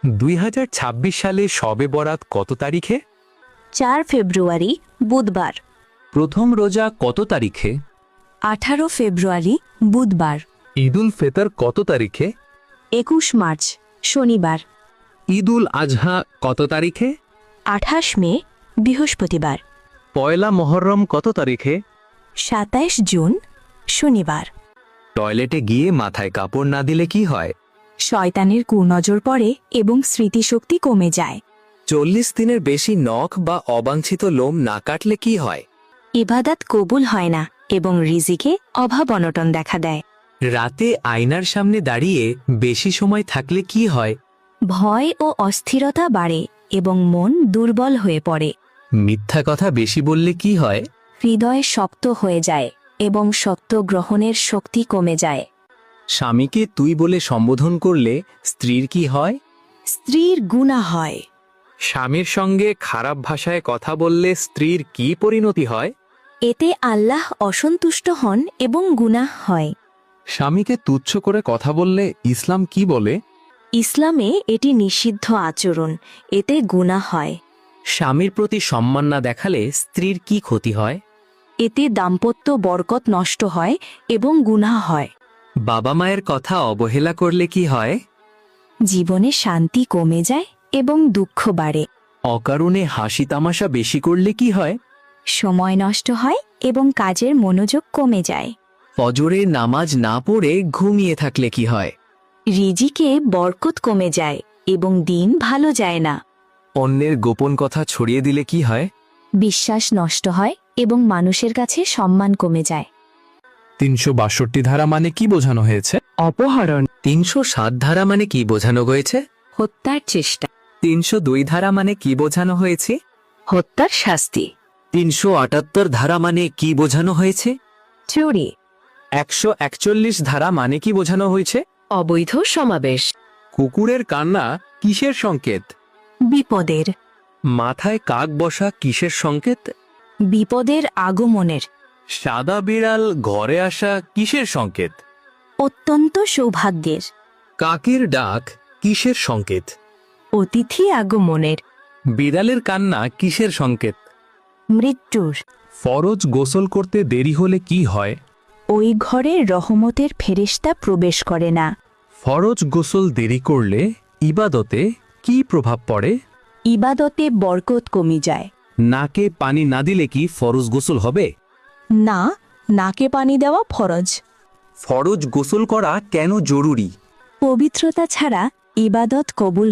2026 সালে শবে বরাত কত তারিখে? 4 ফেব্রুয়ারি বুধবার। প্রথম রোজা কত তারিখে? 18 ফেব্রুয়ারি বুধবার। ঈদুল ফিতর কত তারিখে? 21 মার্চ শনিবার। ঈদুল আজহা কত তারিখে? 28 মে বৃহস্পতিবার। পয়লা মহররম কত তারিখে? 27 জুন শনিবার। টয়লেটে গিয়ে মাথায় কাপড় না দিলে কি হয়? শয়তানের কুনজর পড়ে এবং স্মৃতিশক্তি কমে যায়। 40 দিনের বেশি নখ বা অবাঞ্ছিত লোম না কাটলে কি হয়? ইবাদত কবুল হয় না এবং রিজিকে অভাব অনটন দেখা দেয়। রাতে আয়নার সামনে দাঁড়িয়ে বেশি সময় থাকলে কি হয়? ভয় ও অস্থিরতা বাড়ে এবং মন দুর্বল হয়ে পড়ে। মিথ্যা কথা বেশি বললে কি হয়? হৃদয় শক্ত হয়ে যায় এবং সত্য গ্রহণের শক্তি কমে যায়। স্বামীকে তুই বলে সম্বোধন করলে স্ত্রীর কি হয়? স্ত্রীর গুনাহ হয়। স্বামীর সঙ্গে খারাপ ভাষায় কথা বললে স্ত্রীর কি পরিণতি হয়? এতে আল্লাহ অসন্তুষ্ট হন এবং গুনাহ হয়। স্বামীকে তুচ্ছ করে কথা বললে ইসলাম কি বলে? ইসলামে এটি নিষিদ্ধ আচরণ, এতে গুনাহ হয়। স্বামীর প্রতি সম্মান না দেখালে স্ত্রীর কি ক্ষতি হয়? এতে দাম্পত্য বরকত নষ্ট হয় এবং গুনাহ হয়। বাবা মায়ের কথা অবহেলা করলে কি হয়? জীবনে শান্তি কমে যায় এবং দুঃখ বাড়ে। অকারণে হাসি তামাশা বেশি করলে কি হয়? সময় নষ্ট হয় এবং কাজের মনোযোগ কমে যায়। ফজরের নামাজ না পড়ে ঘুমিয়ে থাকলে কি হয়? রিজিকে বরকত কমে যায় এবং দিন ভালো যায় না। অন্যের গোপন কথা ছড়িয়ে দিলে কি হয়? বিশ্বাস নষ্ট হয় এবং মানুষের কাছে সম্মান কমে যায়। 362 ধারা মানে কি বোঝানো হয়েছে? অপহরণ, 307 ধারা মানে কি বোঝানো হয়েছে? হত্যার চেষ্টা, 302 ধারা মানে কি বোঝানো হয়েছে? হত্যার শাস্তি, 378 ধারা মানে কি বোঝানো হয়েছে? চুরি, 141 ধারা মানে কি বোঝানো হয়েছে? অবৈধ সমাবেশ, কুকুরের কান্না কিসের সংকেত? বিপদের, মাথায় কাক বসা কিসের সংকেত? বিপদের আগমনের, সাদা বিড়াল ঘরে আসা কিসের সংকেত? অত্যন্ত সৌভাগ্যের, কাকের ডাক কিসের সংকেত? অতিথি আগমনের, বিড়ালের কান্না কিসের সংকেত? মৃত্যুর। ফরজ গোসল করতে দেরি হলে কি হয়? ওই ঘরে রহমতের ফেরেশতা প্রবেশ করে না। ফরজ গোসল দেরি করলে ইবাদতে কি প্রভাব পড়ে? ইবাদতে বরকত কমে যায়। নাকে পানি না দিলে কি ফরজ গোসল হবে? না, নাকে পানি দেওয়া ফরজ। ফরজ গোসল করা কেন জরুরি? পবিত্রতা ছাড়া ইবাদত কবুল